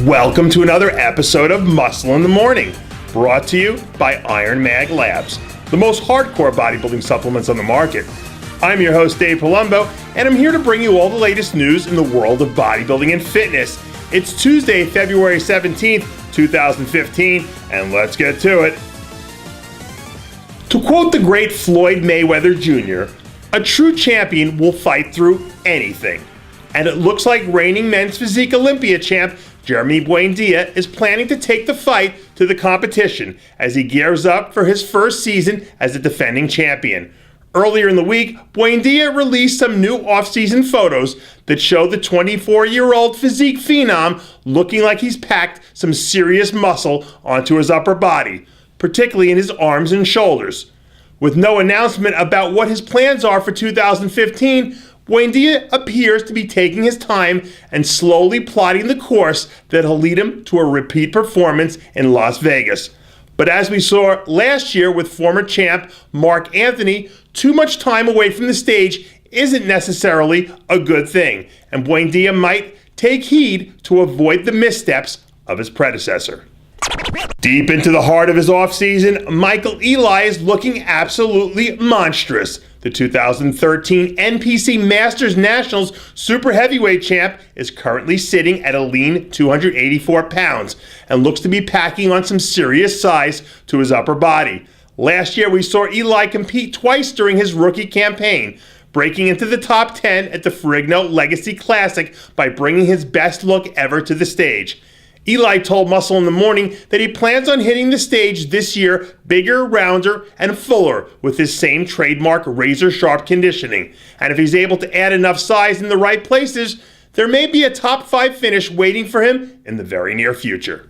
Welcome to another episode of Muscle in the Morning, brought to you by Iron Mag Labs, the most hardcore bodybuilding supplements on the market. I'm your host, Dave Palumbo, and I'm here to bring you all the latest news in the world of bodybuilding and fitness. It's Tuesday, February 17th, 2015, and let's get to it. To quote the great Floyd Mayweather Jr., a true champion will fight through anything. And it looks like reigning men's physique Olympia champ Jeremy Buendia is planning to take the fight to the competition as he gears up for his first season as a defending champion. Earlier in the week, Buendia released some new off-season photos that show the 24-year-old physique phenom looking like he's packed some serious muscle onto his upper body, particularly in his arms and shoulders. With no announcement about what his plans are for 2015, Buendia appears to be taking his time and slowly plotting the course that'll lead him to a repeat performance in Las Vegas. But as we saw last year with former champ Mark Anthony, too much time away from the stage isn't necessarily a good thing, and Buendia might take heed to avoid the missteps of his predecessor. Deep into the heart of his offseason, Michael Eli is looking absolutely monstrous. The 2013 NPC Masters Nationals Super Heavyweight champ is currently sitting at a lean 284 pounds and looks to be packing on some serious size to his upper body. Last year, we saw Eli compete twice during his rookie campaign, breaking into the top 10 at the Ferrigno Legacy Classic by bringing his best look ever to the stage. Eli told Muscle in the Morning that he plans on hitting the stage this year bigger, rounder, and fuller with his same trademark razor-sharp conditioning. And if he's able to add enough size in the right places, there may be a top 5 finish waiting for him in the very near future.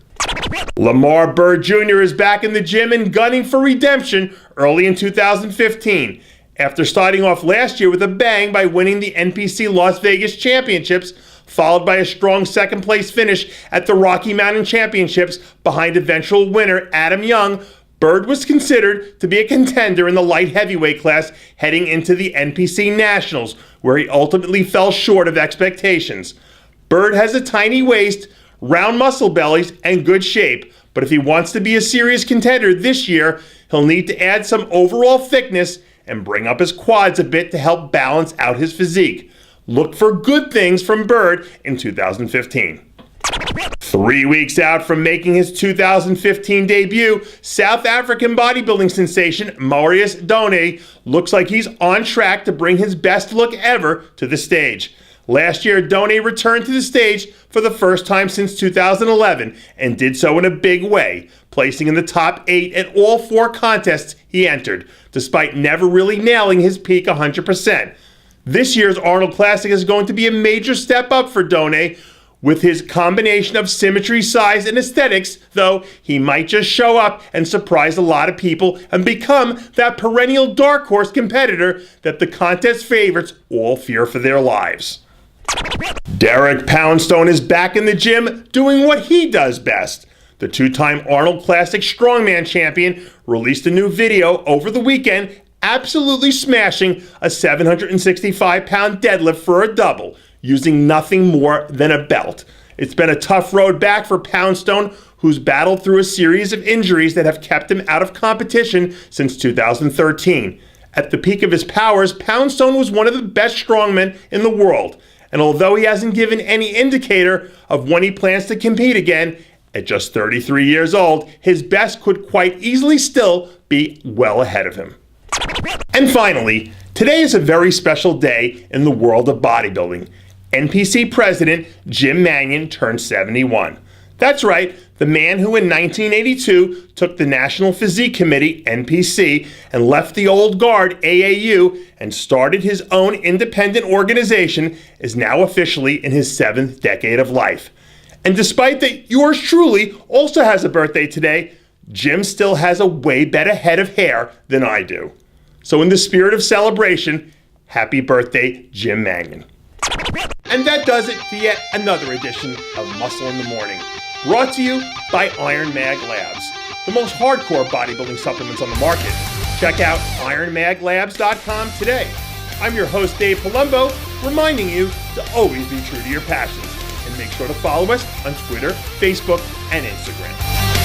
Lamar Byrd Jr. is back in the gym and gunning for redemption early in 2015. After starting off last year with a bang by winning the NPC Las Vegas Championships, followed by a strong second-place finish at the Rocky Mountain Championships behind eventual winner Adam Young, Byrd was considered to be a contender in the light heavyweight class heading into the NPC Nationals, where he ultimately fell short of expectations. Byrd has a tiny waist, round muscle bellies, and good shape, but if he wants to be a serious contender this year, he'll need to add some overall thickness and bring up his quads a bit to help balance out his physique. Look for good things from Byrd in 2015. 3 weeks out from making his 2015 debut, South African bodybuilding sensation Marius Donai looks like he's on track to bring his best look ever to the stage. Last year, Donai returned to the stage for the first time since 2011 and did so in a big way, placing in the top 8 at all 4 contests he entered, despite never really nailing his peak 100%. This year's Arnold Classic is going to be a major step up for Donai. With his combination of symmetry, size, and aesthetics, though, he might just show up and surprise a lot of people and become that perennial dark horse competitor that the contest favorites all fear for their lives. Derek Poundstone is back in the gym doing what he does best. The 2-time Arnold Classic Strongman champion released a new video over the weekend absolutely smashing a 765-pound deadlift for a double, using nothing more than a belt. It's been a tough road back for Poundstone, who's battled through a series of injuries that have kept him out of competition since 2013. At the peak of his powers, Poundstone was one of the best strongmen in the world, and although he hasn't given any indicator of when he plans to compete again, at just 33 years old, his best could quite easily still be well ahead of him. And finally, today is a very special day in the world of bodybuilding. NPC President Jim Mangan turned 71. That's right, the man who in 1982 took the National Physique Committee, NPC, and left the old guard, AAU, and started his own independent organization, is now officially in his 7th decade of life. And despite that yours truly also has a birthday today, Jim still has a way better head of hair than I do. So in the spirit of celebration, happy birthday, Jim Mangan. And that does it for yet another edition of Muscle in the Morning, brought to you by Iron Mag Labs, the most hardcore bodybuilding supplements on the market. Check out ironmaglabs.com today. I'm your host, Dave Palumbo, reminding you to always be true to your passions. and make sure to follow us on Twitter, Facebook, and Instagram.